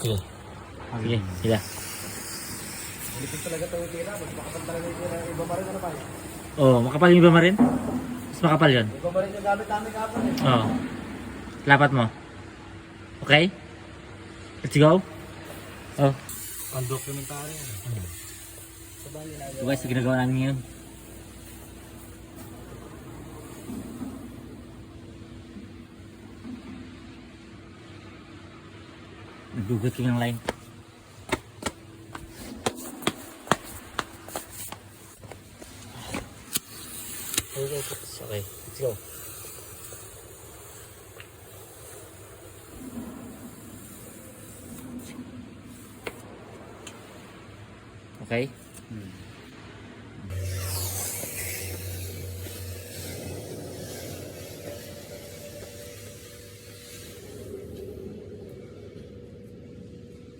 Sige. Sige, sila. Malipit talaga ito yung tira. Mas makapal talaga yung tira. Iba pa rin ano pa eh. Oo, makapal yung iba rin? Mas makapal yun. Iba pa rin yung gamit namin kapal eh. Oo. Lapat mo. Okay? Let's go. Oh. Pan-documentary. So guys, ginagawa namin ngayon. Nagdugot ko ng line. Okay, let's go. Okay?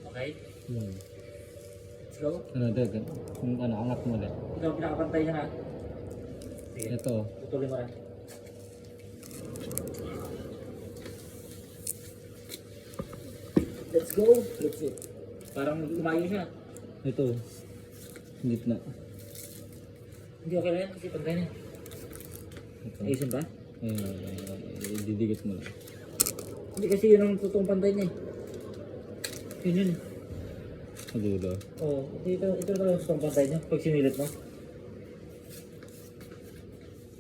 Okay? Let's go. Ano dad? Kung ano, angat mo dad. Ikaw pinakapantay ka na. Sige. Ito. Tutuloy mo rin. Let's go. Let's it. Parang lumayo siya. Ito. Gitna. Hindi okay na yan kasi pantay na. Ito. Ayusin ba? Didikit mo lang. Hindi kasi yun ang totoong pantay niya eh. Yun yun. Madulo. Oo. Ito na yung totoong pantay niya. Pag sinilit mo.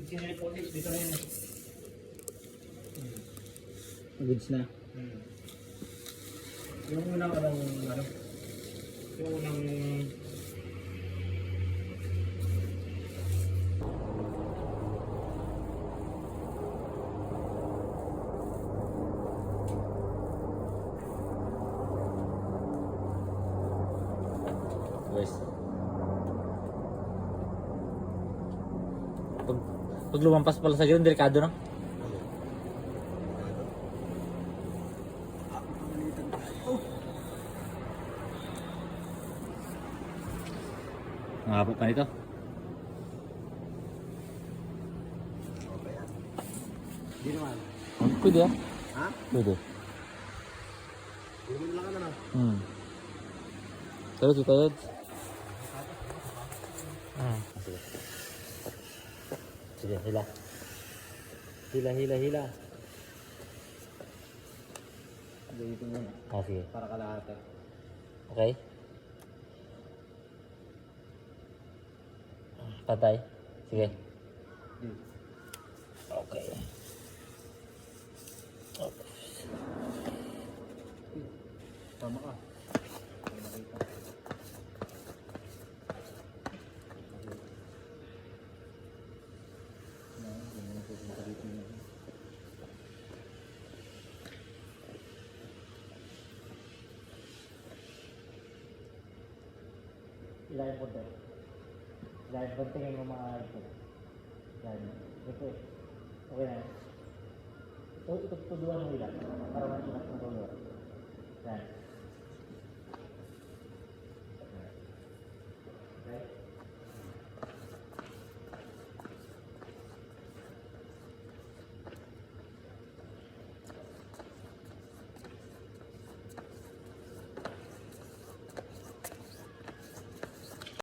Pag sinilit mo ulit, dito na yun eh. Goods na. Yung unang ano, yung unang guys. Pag lumampas pala sa ganun, delikado na. Ang haba pa nito. Hindi naman. Pwede ah. Ha? Pwede. Hindi lang ka na. Pero kita yun. Sige. Sige, hila. Hila. Dito muna. Sige. Para kalahati. Okay? Patay. Sige. Okay. Tama ka. Ilalim po tayo. Ilalim po tingin mo mga ito. Ilalim. Ito eh. Okay na. Ito tuduan mo ilan. Para makikita ng tulo. Yan.